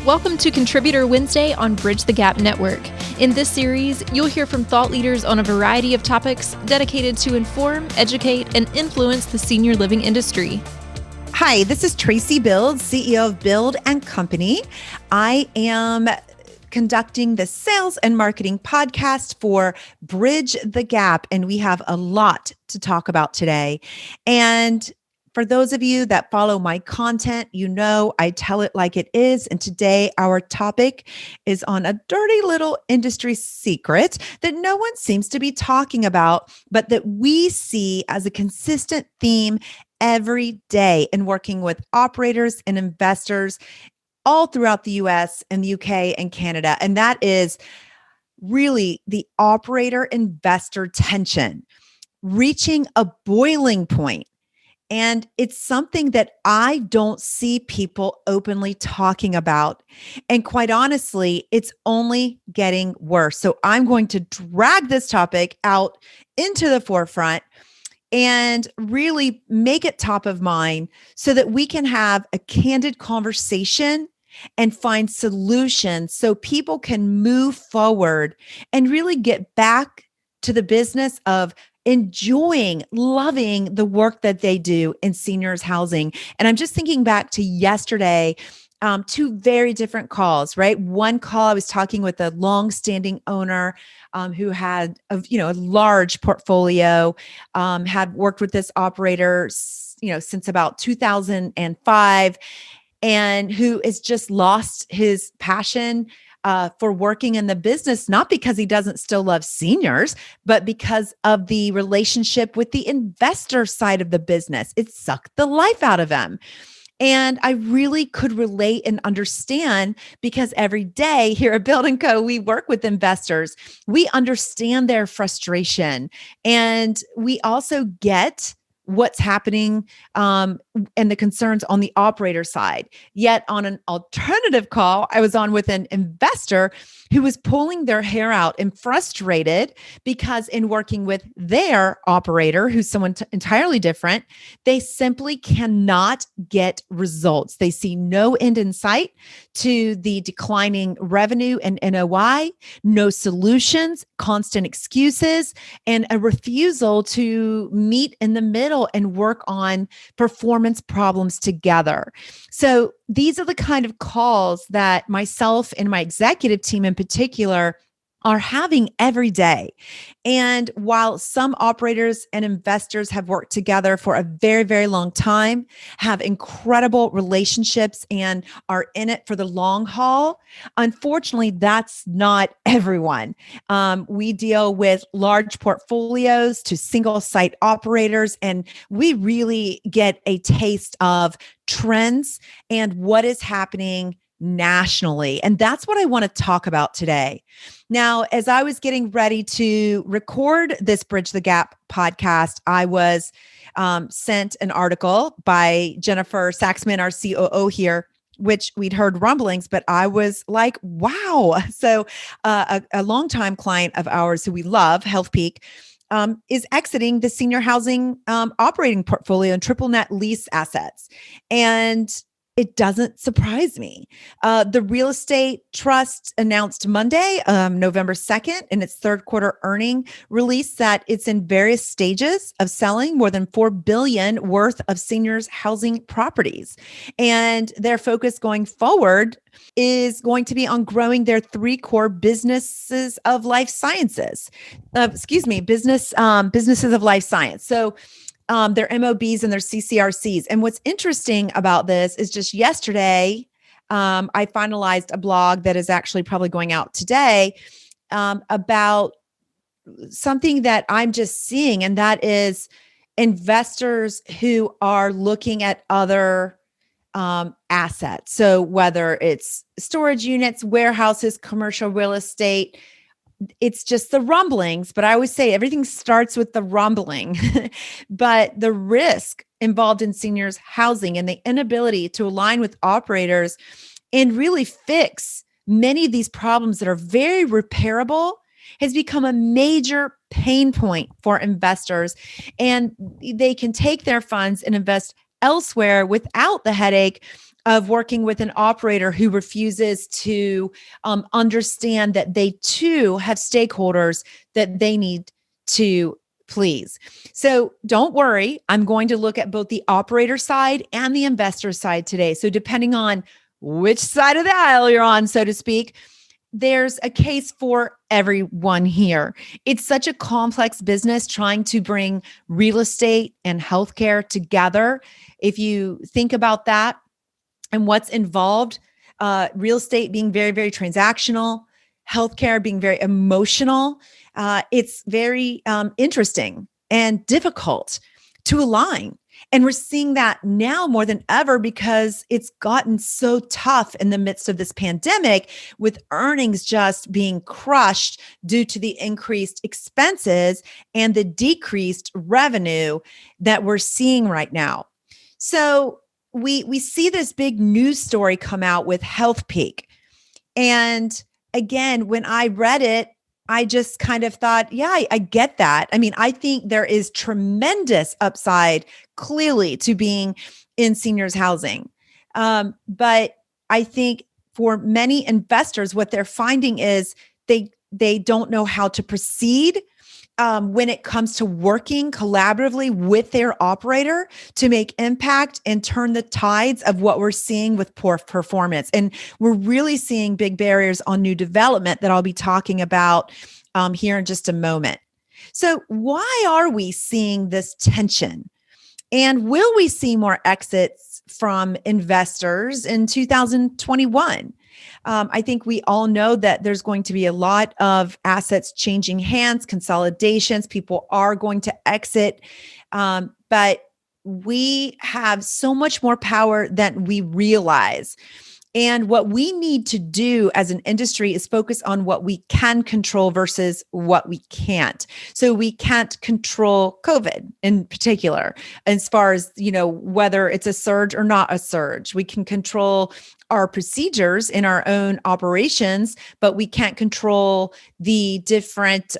Welcome to Contributor Wednesday on Bridge the Gap Network. In this series, you'll hear from thought leaders on a variety of topics dedicated to inform, educate, and influence the senior living industry. Hi, this is Traci Bild, CEO of Bild Co. I am conducting the sales and marketing podcast for Bridge the Gap, and we have a lot to talk about today. And for those of you that follow my content, you know I tell it like it is. And today our topic is on a dirty little industry secret that no one seems to be talking about, but that we see as a consistent theme every day in working with operators and investors all throughout the US and the UK and Canada. And that is really the operator investor tension reaching a boiling point. And it's something that I don't see people openly talking about. And quite honestly, it's only getting worse. So I'm going to drag this topic out into the forefront and really make it top of mind so that we can have a candid conversation and find solutions so people can move forward and really get back to the business of enjoying, loving the work that they do in seniors housing. And I'm just thinking back to yesterday, two very different calls, right? One call, I was talking with a longstanding owner who had a large portfolio, had worked with this operator, since about 2005, and who has just lost his passion for working in the business, not because he doesn't still love seniors, but because of the relationship with the investor side of the business. It sucked the life out of him. And I really could relate and understand because every day here at Bild Co, we work with investors. We understand their frustration, and we also get what's happening and the concerns on the operator side. Yet on an alternative call, I was on with an investor who was pulling their hair out and frustrated because in working with their operator, who's someone entirely different, they simply cannot get results. They see no end in sight to the declining revenue and NOI, no solutions, constant excuses, and a refusal to meet in the middle and work on performance problems together. So these are the kind of calls that myself and my executive team in particular are having every day. And while some operators and investors have worked together for a very, very long time, have incredible relationships and are in it for the long haul, unfortunately, that's not everyone. We deal with large portfolios to single site operators, and we really get a taste of trends and what is happening nationally. And that's what I want to talk about today. Now, as I was getting ready to record this Bridge the Gap podcast, I was sent an article by Jennifer Saxman, our COO here, which we'd heard rumblings, but I was like, wow. So a longtime client of ours who we love, Healthpeak, is exiting the senior housing operating portfolio and triple net lease assets. And it doesn't surprise me. The real estate trust announced Monday, November 2nd, in its third quarter earning release that it's in various stages of selling more than $4 billion worth of seniors housing properties. And their focus going forward is going to be on growing their three core businesses of life sciences. Businesses of life science. So their MOBs and their CCRCs. And what's interesting about this is just yesterday, I finalized a blog that is actually probably going out today about something that I'm just seeing, and that is investors who are looking at other assets. So whether it's storage units, warehouses, commercial real estate, it's just the rumblings, but I always say everything starts with the rumbling. But the risk involved in seniors housing and the inability to align with operators and really fix many of these problems that are very repairable has become a major pain point for investors. And they can take their funds and invest elsewhere without the headache of working with an operator who refuses to understand that they too have stakeholders that they need to please. So don't worry, I'm going to look at both the operator side and the investor side today. So depending on which side of the aisle you're on, so to speak, there's a case for everyone here. It's such a complex business trying to bring real estate and healthcare together. If you think about that and what's involved, real estate being very, very transactional, healthcare being very emotional, it's very interesting and difficult to align. And we're seeing that now more than ever because it's gotten so tough in the midst of this pandemic, with earnings just being crushed due to the increased expenses and the decreased revenue that we're seeing right now. So we see this big news story come out with Health Peak. And again, when I read it, I just kind of thought, yeah, I get that. I mean, I think there is tremendous upside clearly to being in seniors housing. But I think for many investors, what they're finding is they don't know how to proceed when it comes to working collaboratively with their operator to make impact and turn the tides of what we're seeing with poor performance. And we're really seeing big barriers on new development that I'll be talking about here in just a moment. So why are we seeing this tension? And will we see more exits from investors in 2021? I think we all know that there's going to be a lot of assets changing hands, consolidations. People are going to exit. But we have so much more power than we realize. And what we need to do as an industry is focus on what we can control versus what we can't. So we can't control COVID in particular, as far as, whether it's a surge or not a surge. We can control our procedures in our own operations, but we can't control the different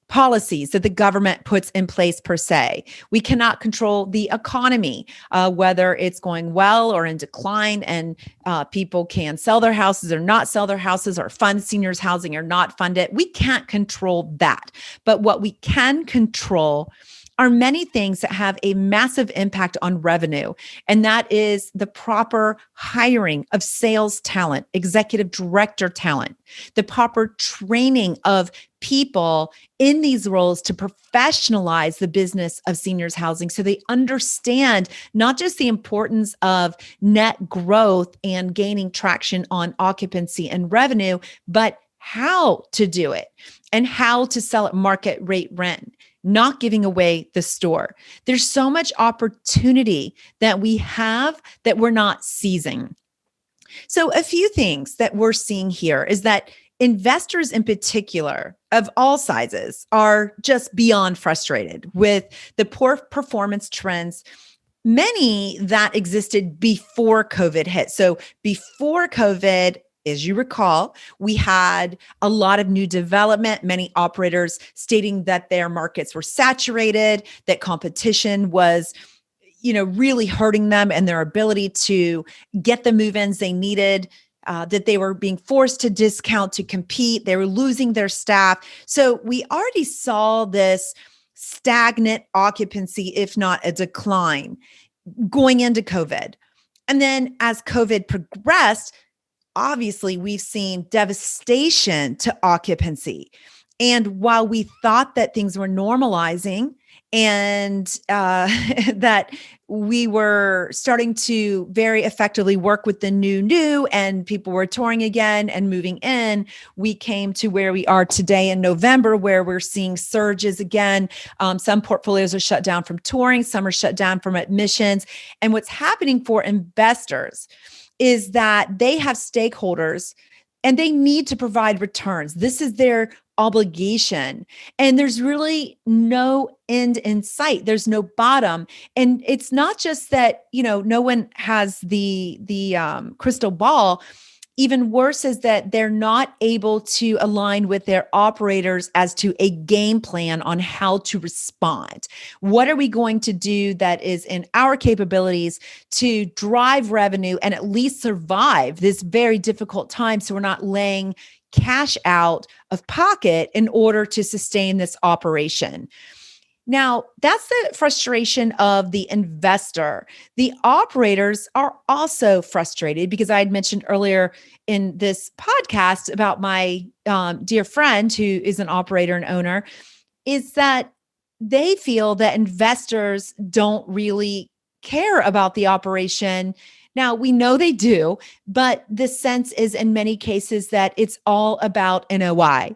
policies that the government puts in place per se. We cannot control the economy, whether it's going well or in decline, and people can sell their houses or not sell their houses, or fund seniors housing or not fund it. We can't control that. But what we can control are many things that have a massive impact on revenue. And that is the proper hiring of sales talent, executive director talent, the proper training of people in these roles to professionalize the business of seniors housing so they understand not just the importance of net growth and gaining traction on occupancy and revenue, but how to do it and how to sell at market rate rent, not giving away the store. There's so much opportunity that we have that we're not seizing. So a few things that we're seeing here is that investors in particular of all sizes are just beyond frustrated with the poor performance trends, many that existed before COVID hit. So before COVID, as you recall, we had a lot of new development, many operators stating that their markets were saturated, that competition was really hurting them and their ability to get the move-ins they needed, that they were being forced to discount to compete. They were losing their staff. So we already saw this stagnant occupancy, if not a decline, going into COVID. And then as COVID progressed, obviously, we've seen devastation to occupancy. And while we thought that things were normalizing and that we were starting to very effectively work with the new, and people were touring again and moving in, we came to where we are today in November, where we're seeing surges again. Some portfolios are shut down from touring, some are shut down from admissions. And what's happening for investors is that they have stakeholders and they need to provide returns. This is their obligation. And there's really no end in sight. There's no bottom. And it's not just that, no one has the crystal ball. even worse is that they're not able to align with their operators as to a game plan on how to respond. What are we going to do that is in our capabilities to drive revenue and at least survive this very difficult time, so we're not laying cash out of pocket in order to sustain this operation? Now, that's the frustration of the investor. The operators are also frustrated because I had mentioned earlier in this podcast about my dear friend who is an operator and owner, is that they feel that investors don't really care about the operation. Now, we know they do, but the sense is in many cases that it's all about NOI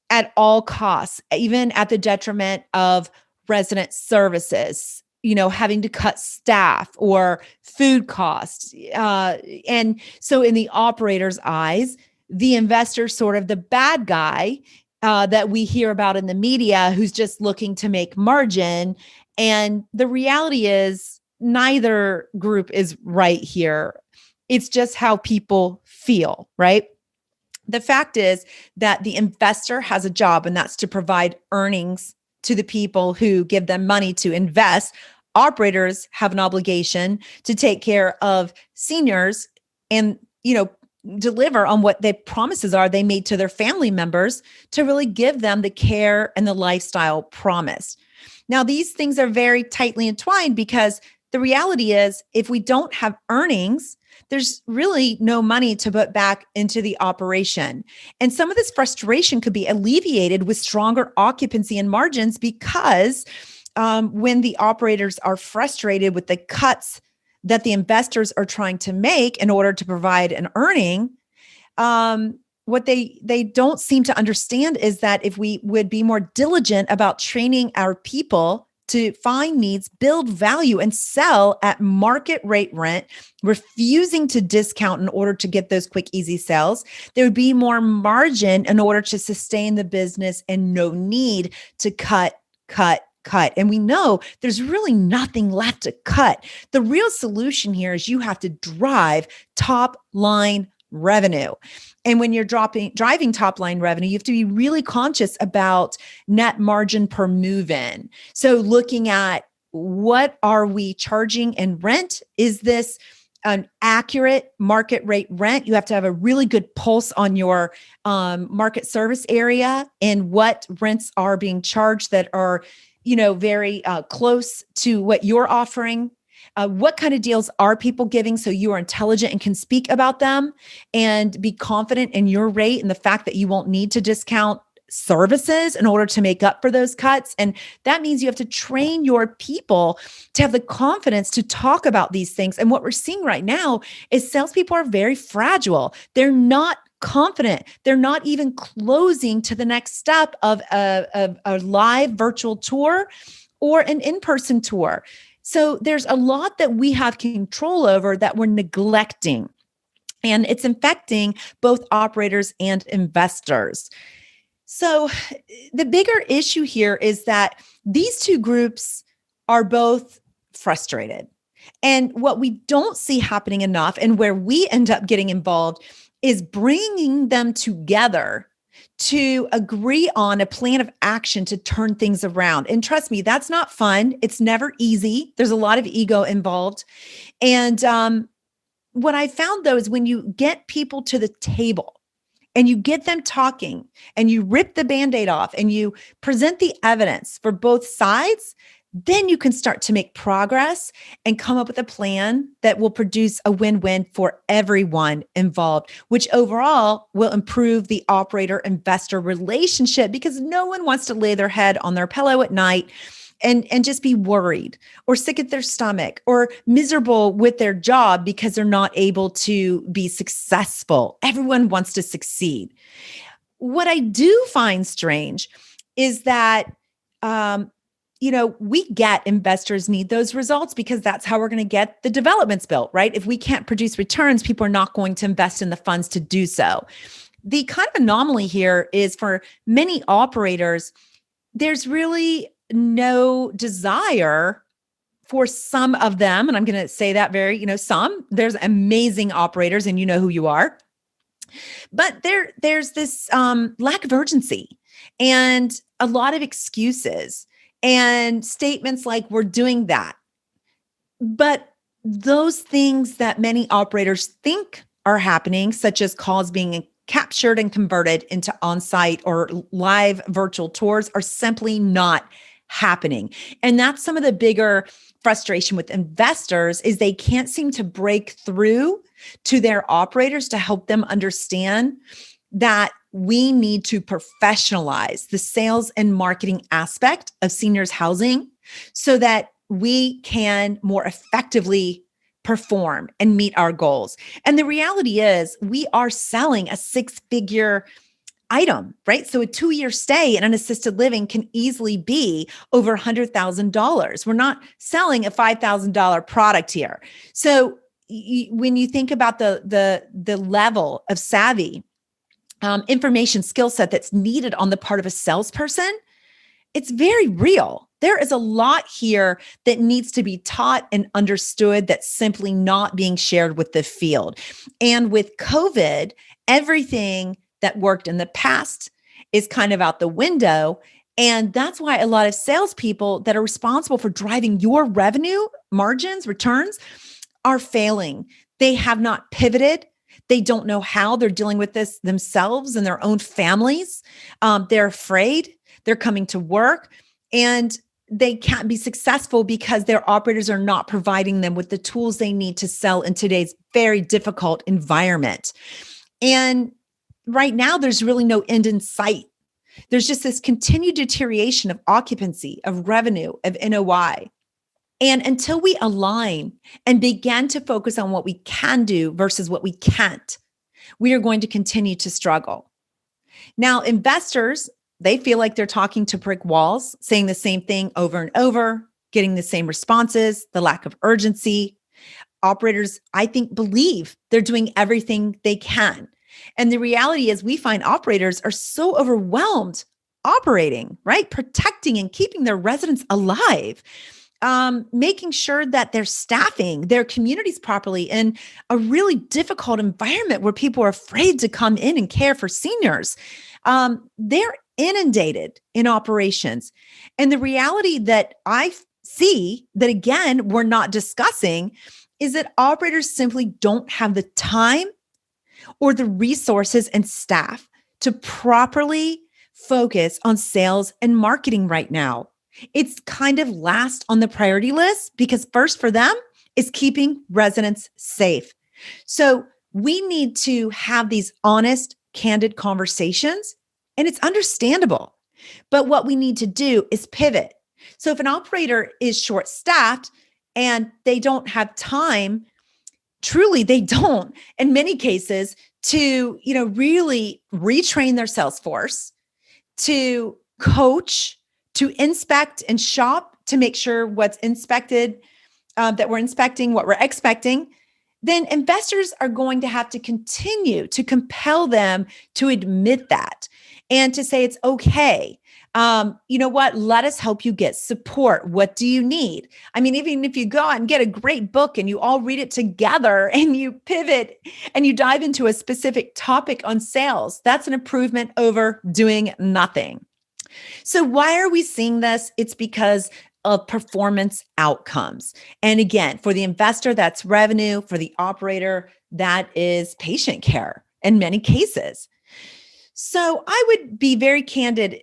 at all costs, even at the detriment of resident services, having to cut staff or food costs. And so in the operator's eyes, the investor's sort of the bad guy that we hear about in the media who's just looking to make margin. And the reality is neither group is right here. It's just how people feel, right? The fact is that the investor has a job, and that's to provide earnings to the people who give them money to invest. Operators have an obligation to take care of seniors and, deliver on what the promises are they made to their family members to really give them the care and the lifestyle promised. Now, these things are very tightly entwined because the reality is if we don't have earnings, there's really no money to put back into the operation. And some of this frustration could be alleviated with stronger occupancy and margins because when the operators are frustrated with the cuts that the investors are trying to make in order to provide an earning, what they don't seem to understand is that if we would be more diligent about training our people to find needs, build value, and sell at market rate rent, refusing to discount in order to get those quick, easy sales, there would be more margin in order to sustain the business and no need to cut. And we know there's really nothing left to cut. The real solution here is you have to drive top line revenue. And when you're driving top line revenue, you have to be really conscious about net margin per move in. So looking at what are we charging in rent? Is this an accurate market rate rent? You have to have a really good pulse on your market service area and what rents are being charged that are, very close to what you're offering. What kind of deals are people giving so you are intelligent and can speak about them and be confident in your rate and the fact that you won't need to discount services in order to make up for those cuts. And that means you have to train your people to have the confidence to talk about these things. And what we're seeing right now is salespeople are very fragile. They're not confident. They're not even closing to the next step of a live virtual tour or an in-person tour. So there's a lot that we have control over that we're neglecting, and it's infecting both operators and investors. So the bigger issue here is that these two groups are both frustrated. And what we don't see happening enough, and where we end up getting involved, is bringing them together to agree on a plan of action to turn things around. And trust me, that's not fun. It's never easy. There's a lot of ego involved. And what I found though is when you get people to the table and you get them talking and you rip the Band-Aid off and you present the evidence for both sides, then you can start to make progress and come up with a plan that will produce a win-win for everyone involved, which overall will improve the operator-investor relationship because no one wants to lay their head on their pillow at night and just be worried or sick at their stomach or miserable with their job because they're not able to be successful. Everyone wants to succeed. What I do find strange is that we get investors need those results because that's how we're going to get the developments built, right? If we can't produce returns, people are not going to invest in the funds to do so. The kind of anomaly here is for many operators, there's really no desire for some of them. And I'm going to say that there's amazing operators and you know who you are. But there's this lack of urgency and a lot of excuses and statements like, we're doing that. But those things that many operators think are happening, such as calls being captured and converted into on-site or live virtual tours, are simply not happening. And that's some of the bigger frustration with investors, is they can't seem to break through to their operators to help them understand that we need to professionalize the sales and marketing aspect of seniors housing so that we can more effectively perform and meet our goals. And the reality is, we are selling a six-figure item, right? So a 2-year stay in an assisted living can easily be over $100,000. We're not selling a $5,000 product here. So when you think about the level of savvy, information skill set that's needed on the part of a salesperson, it's very real. There is a lot here that needs to be taught and understood that's simply not being shared with the field. And with COVID, everything that worked in the past is kind of out the window. And that's why a lot of salespeople that are responsible for driving your revenue, margins, returns are failing. They have not pivoted. They don't know how. They're dealing with this themselves and their own families. They're afraid. They're coming to work and they can't be successful because their operators are not providing them with the tools they need to sell in today's very difficult environment. And right now, there's really no end in sight. There's just this continued deterioration of occupancy, of revenue, of NOI. And until we align and begin to focus on what we can do versus what we can't, we are going to continue to struggle. Now, investors, they feel like they're talking to brick walls, saying the same thing over and over, getting the same responses, the lack of urgency. Operators, I think, believe they're doing everything they can. And the reality is, we find operators are so overwhelmed operating, right? Protecting and keeping their residents alive, making sure that they're staffing their communities properly in a really difficult environment where people are afraid to come in and care for seniors. They're inundated in operations. And the reality that I see that, again, we're not discussing is that operators simply don't have the time or the resources and staff to properly focus on sales and marketing right now. It's kind of last on the priority list because first for them is keeping residents safe. So we need to have these honest, candid conversations, and it's understandable. But what we need to do is pivot. So if an operator is short-staffed and they don't have time, truly they don't, in many cases, to really retrain their sales force, to coach, to inspect and shop, to make sure what's inspected, that we're inspecting what we're expecting, then investors are going to have to continue to compel them to admit that and to say it's okay. You know what? Let us help you get support. What do you need? I mean, even if you go out and get a great book and you all read it together and you pivot and you dive into a specific topic on sales, that's an improvement over doing nothing. So why are we seeing this? It's because of performance outcomes. And again, for the investor, that's revenue. For the operator, that is patient care in many cases. So I would be very candid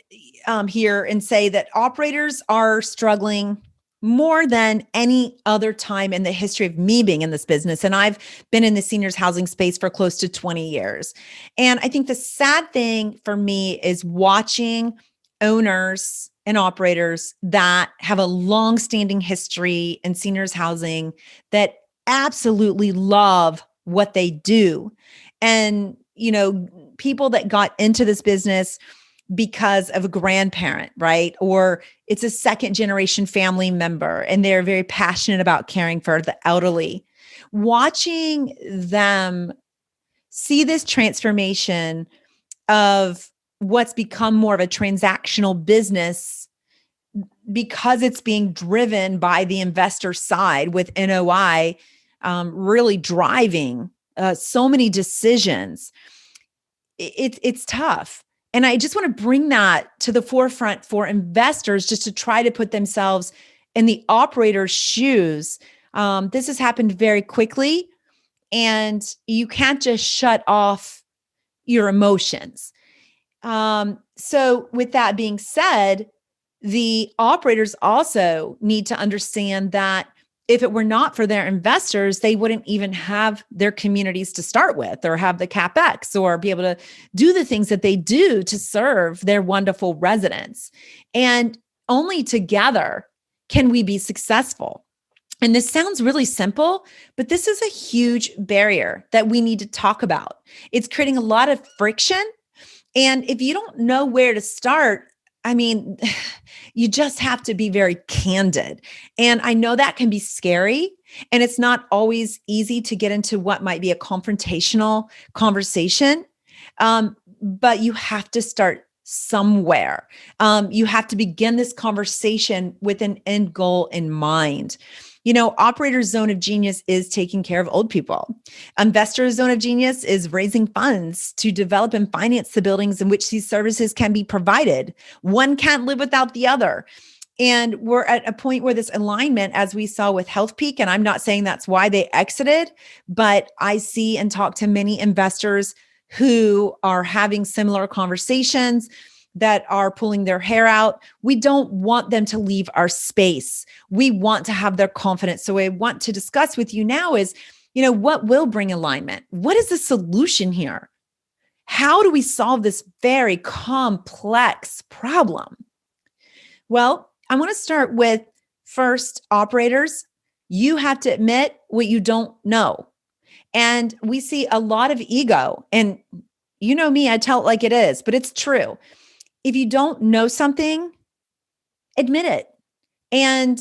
here and say that operators are struggling more than any other time in the history of me being in this business. And I've been in the seniors housing space for close to 20 years. And I think the sad thing for me is watching owners and operators that have a long-standing history in seniors housing that absolutely love what they do. And, people that got into this business because of a grandparent, right? Or it's a second generation family member, and they're very passionate about caring for the elderly. Watching them see this transformation of what's become more of a transactional business because it's being driven by the investor side with NOI really driving so many decisions. it's tough. And I just want to bring that to the forefront for investors just to try to put themselves in the operator's shoes. This has happened very quickly, and you can't just shut off your emotions. So with that being said, the operators also need to understand that if it were not for their investors, they wouldn't even have their communities to start with, or have the CapEx, or be able to do the things that they do to serve their wonderful residents. And only together can we be successful. And this sounds really simple, but this is a huge barrier that we need to talk about. It's creating a lot of friction. And if you don't know where to start, I mean, you just have to be very candid. And I know that can be scary, and it's not always easy to get into what might be a confrontational conversation. But you have to start somewhere. You have to begin this conversation with an end goal in mind. Operator's zone of genius is taking care of old people. Investor's zone of genius is raising funds to develop and finance the buildings in which these services can be provided. One can't live without the other. And we're at a point where this alignment, as we saw with Healthpeak, and I'm not saying that's why they exited, but I see and talk to many investors who are having similar conversations, that are pulling their hair out. We don't want them to leave our space. We want to have their confidence. So what I want to discuss with you now is, what will bring alignment? What is the solution here? How do we solve this very complex problem? Well, I want to start with, first, operators, you have to admit what you don't know. And we see a lot of ego, and you know me, I tell it like it is, but it's true. If you don't know something, admit it. And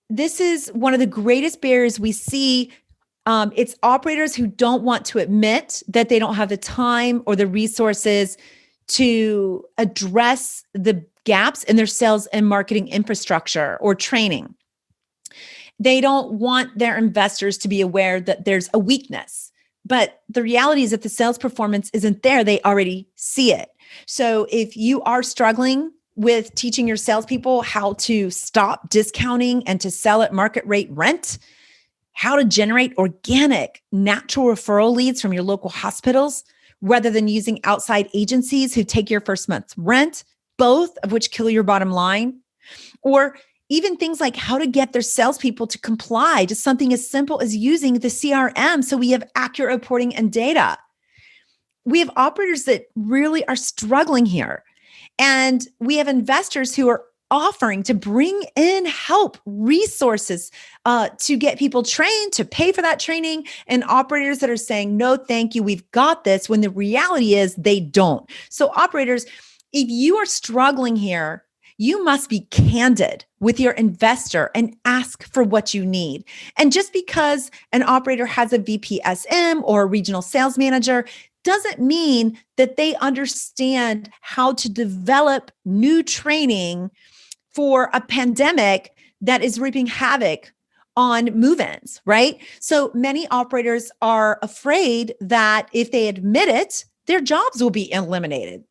this is one of the greatest barriers we see. It's operators who don't want to admit that they don't have the time or the resources to address the gaps in their sales and marketing infrastructure or training. They don't want their investors to be aware that there's a weakness. But the reality is, if the sales performance isn't there, they already see it. So if you are struggling with teaching your salespeople how to stop discounting and to sell at market rate rent, how to generate organic, natural referral leads from your local hospitals, rather than using outside agencies who take your first month's rent, both of which kill your bottom line, or even things like how to get their salespeople to comply to something as simple as using the CRM so we have accurate reporting and data. We have operators that really are struggling here. And we have investors who are offering to bring in help, resources to get people trained, to pay for that training, and operators that are saying, no, thank you, we've got this, when the reality is they don't. So operators, if you are struggling here, you must be candid with your investor and ask for what you need. And just because an operator has a VPSM or a regional sales manager doesn't mean that they understand how to develop new training for a pandemic that is reaping havoc on move-ins, right? So many operators are afraid that if they admit it, their jobs will be eliminated.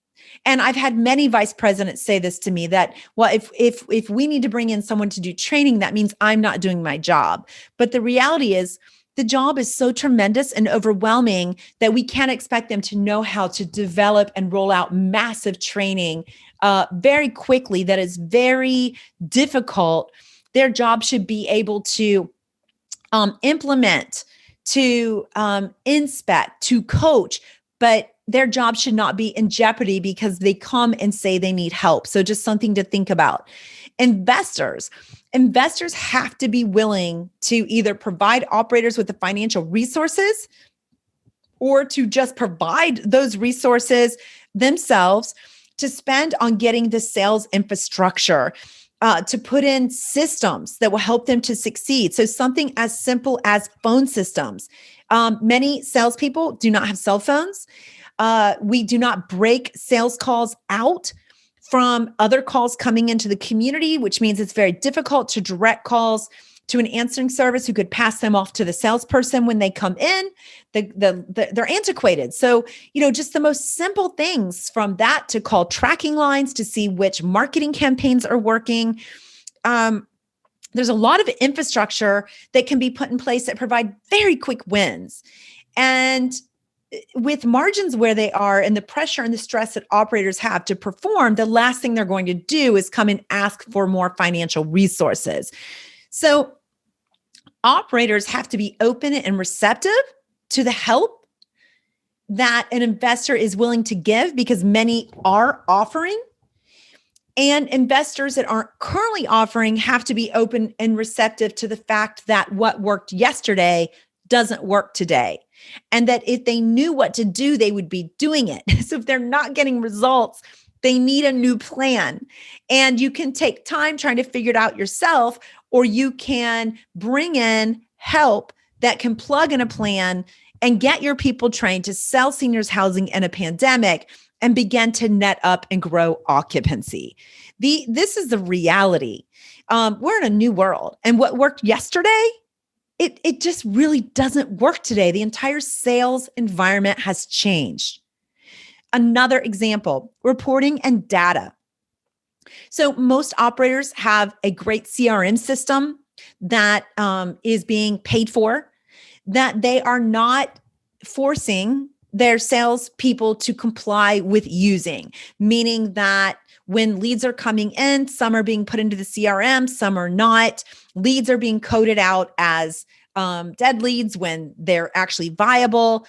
And I've had many vice presidents say this to me, that, well, if we need to bring in someone to do training, that means I'm not doing my job. But the reality is, the job is so tremendous and overwhelming that we can't expect them to know how to develop and roll out massive training very quickly. That is very difficult. Their job should be able to implement, to inspect, to coach, but their job should not be in jeopardy because they come and say they need help. So just something to think about. Investors have to be willing to either provide operators with the financial resources or to just provide those resources themselves to spend on getting the sales infrastructure, to put in systems that will help them to succeed. So something as simple as phone systems. Many salespeople do not have cell phones. We do not break sales calls out from other calls coming into the community, which means it's very difficult to direct calls to an answering service who could pass them off to the salesperson when they come in. They're antiquated. So, just the most simple things from that to call tracking lines to see which marketing campaigns are working. There's a lot of infrastructure that can be put in place that provide very quick wins. And with margins where they are and the pressure and the stress that operators have to perform, the last thing they're going to do is come and ask for more financial resources. So operators have to be open and receptive to the help that an investor is willing to give, because many are offering. And investors that aren't currently offering have to be open and receptive to the fact that what worked yesterday doesn't work today. And that if they knew what to do, they would be doing it. So if they're not getting results, they need a new plan. And you can take time trying to figure it out yourself, or you can bring in help that can plug in a plan and get your people trained to sell seniors housing in a pandemic and begin to net up and grow occupancy. This is the reality. We're in a new world, and what worked yesterday, it just really doesn't work today. The entire sales environment has changed. Another example, reporting and data. So most operators have a great CRM system that is being paid for, that they are not forcing their salespeople to comply with using, meaning that when leads are coming in, some are being put into the CRM, some are not. Leads are being coded out as dead leads when they're actually viable.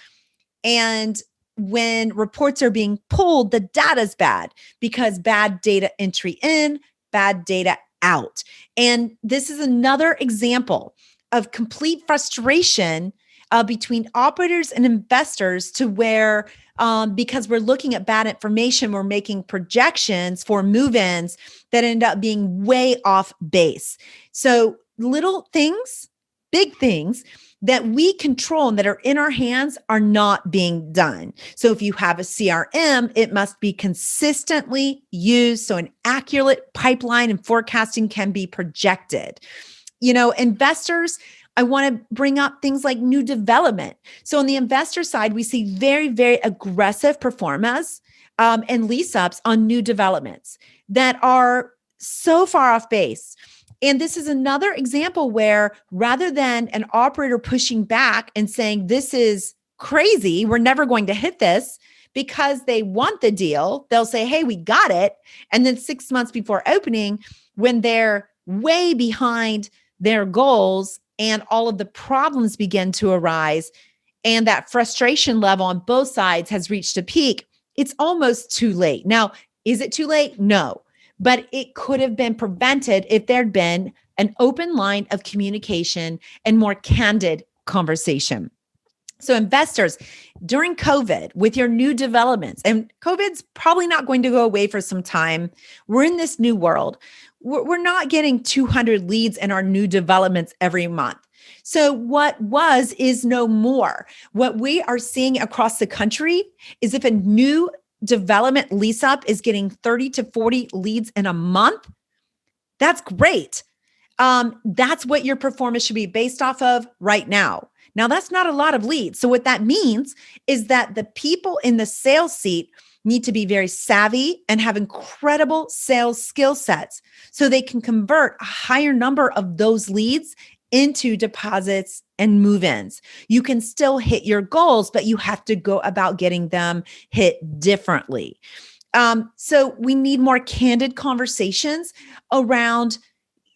And when reports are being pulled, the data's bad because bad data entry in, bad data out. And this is another example of complete frustration between operators and investors, to where because we're looking at bad information, we're making projections for move-ins that end up being way off base. So little things, big things that we control and that are in our hands are not being done. So if you have a CRM, it must be consistently used so an accurate pipeline and forecasting can be projected. Investors, I want to bring up things like new development. So on the investor side, we see very, very aggressive performance and lease ups on new developments that are so far off base. And this is another example where, rather than an operator pushing back and saying, this is crazy, we're never going to hit this, because they want the deal, they'll say, hey, we got it. And then 6 months before opening, when they're way behind their goals and all of the problems begin to arise, and that frustration level on both sides has reached a peak, it's almost too late. Now, is it too late? No, but it could have been prevented if there'd been an open line of communication and more candid conversation. So investors, during COVID, with your new developments, and COVID's probably not going to go away for some time, we're in this new world. We're not getting 200 leads in our new developments every month. So what is no more. What we are seeing across the country is, if a new development lease up is getting 30 to 40 leads in a month, that's great. That's what your performance should be based off of right now. Now, that's not a lot of leads. So what that means is that the people in the sales seat need to be very savvy and have incredible sales skill sets so they can convert a higher number of those leads into deposits and move-ins. You can still hit your goals, but you have to go about getting them hit differently. So we need more candid conversations around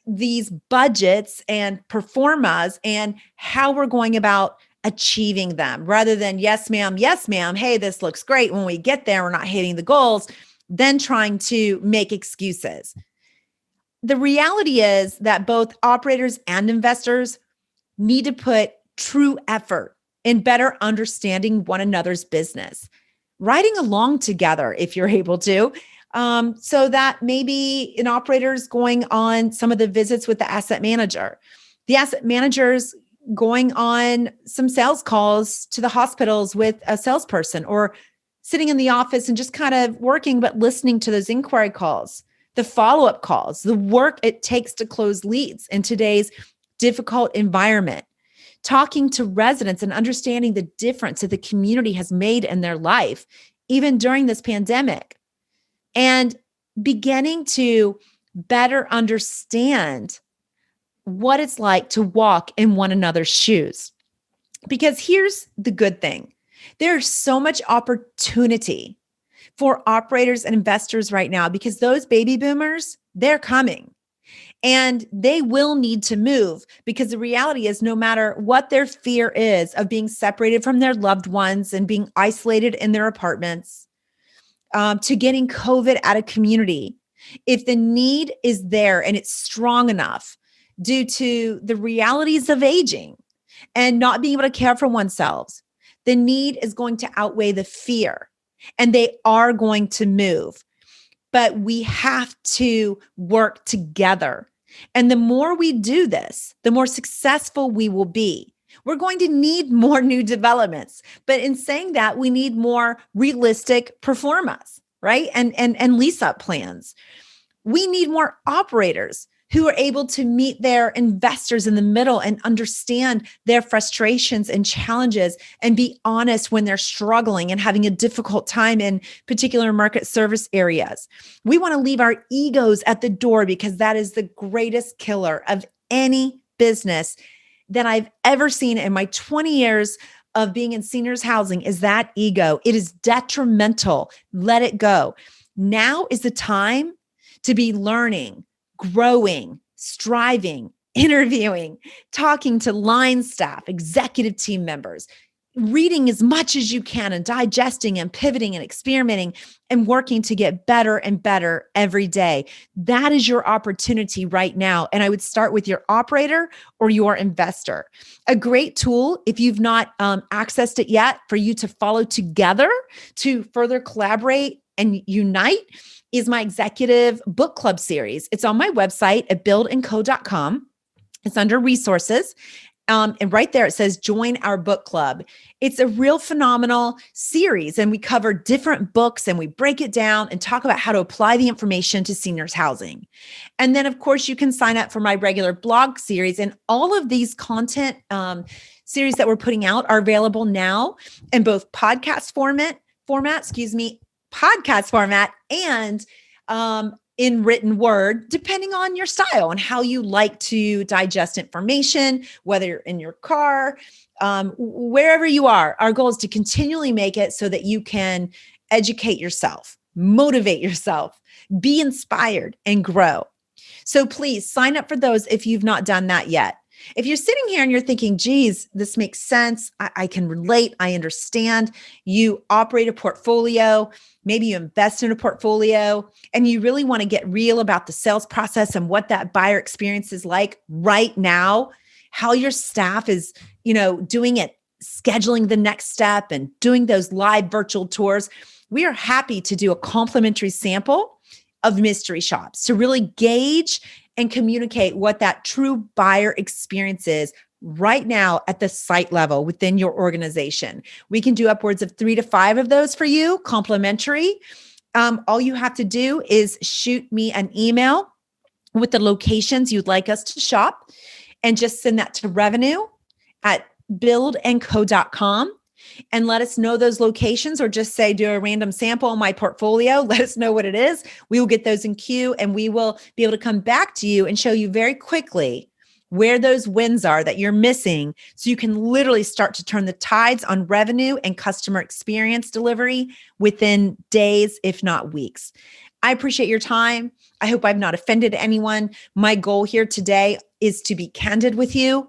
these budgets and performas and how we're going about achieving them, rather than yes, ma'am, hey, this looks great. When we get there, we're not hitting the goals, then trying to make excuses. The reality is that both operators and investors need to put true effort in better understanding one another's business, riding along together if you're able to, so that maybe an operator's going on some of the visits with the asset manager. The asset manager's going on some sales calls to the hospitals with a salesperson, or sitting in the office and just kind of working, but listening to those inquiry calls, the follow-up calls, the work it takes to close leads in today's difficult environment, talking to residents and understanding the difference that the community has made in their life, even during this pandemic, and beginning to better understand what it's like to walk in one another's shoes. Because here's the good thing. There's so much opportunity for operators and investors right now because those baby boomers, they're coming and they will need to move, because the reality is no matter what their fear is of being separated from their loved ones and being isolated in their apartments, to getting COVID at a community, if the need is there and it's strong enough due to the realities of aging and not being able to care for oneself, the need is going to outweigh the fear, and they are going to move. But we have to work together. And the more we do this, the more successful we will be. We're going to need more new developments. But in saying that, we need more realistic performance, right? And lease-up plans. We need more operators who are able to meet their investors in the middle and understand their frustrations and challenges and be honest when they're struggling and having a difficult time in particular market service areas. We want to leave our egos at the door, because that is the greatest killer of any business that I've ever seen in my 20 years of being in seniors housing, is that ego. It is detrimental. Let it go. Now is the time to be learning, growing, striving, interviewing, talking to line staff, executive team members, reading as much as you can and digesting and pivoting and experimenting and working to get better and better every day. That is your opportunity right now. And I would start with your operator or your investor. A great tool, if you've not accessed it yet, for you to follow together to further collaborate and unite, is my executive book club series. It's on my website at bildco.com. It's under resources. And right there, it says, join our book club. It's a real phenomenal series. And we cover different books and we break it down and talk about how to apply the information to seniors housing. And then, of course, you can sign up for my regular blog series. And all of these content series that we're putting out are available now in both podcast format, and in written word, depending on your style and how you like to digest information, whether you're in your car, wherever you are. Our goal is to continually make it so that you can educate yourself, motivate yourself, be inspired, and grow. So please sign up for those if you've not done that yet. If you're sitting here and you're thinking, geez, this makes sense, I can relate, I understand, you operate a portfolio, maybe you invest in a portfolio, and you really want to get real about the sales process and what that buyer experience is like right now, how your staff is, doing it, scheduling the next step and doing those live virtual tours, we are happy to do a complimentary sample of mystery shops to really gauge and communicate what that true buyer experience is right now at the site level within your organization. We can do upwards of 3 to 5 of those for you, complimentary. All you have to do is shoot me an email with the locations you'd like us to shop and just send that to revenue@bildco.com. And let us know those locations, or just say, do a random sample on my portfolio. Let us know what it is. We will get those in queue, and we will be able to come back to you and show you very quickly where those wins are that you're missing, so you can literally start to turn the tides on revenue and customer experience delivery within days, if not weeks. I appreciate your time. I hope I've not offended anyone. My goal here today is to be candid with you,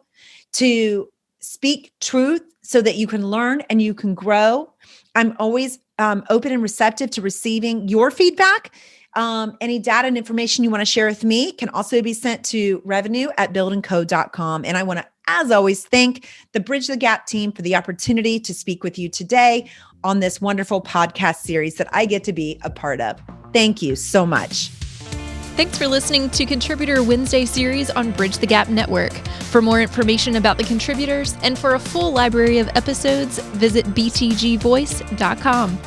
to speak truth so that you can learn and you can grow. I'm always open and receptive to receiving your feedback. Any data and information you want to share with me can also be sent to revenue@bildco.com. And I want to, as always, thank the Bridge the Gap team for the opportunity to speak with you today on this wonderful podcast series that I get to be a part of. Thank you so much. Thanks for listening to Contributor Wednesday series on Bridge the Gap Network. For more information about the contributors and for a full library of episodes, visit btgvoice.com.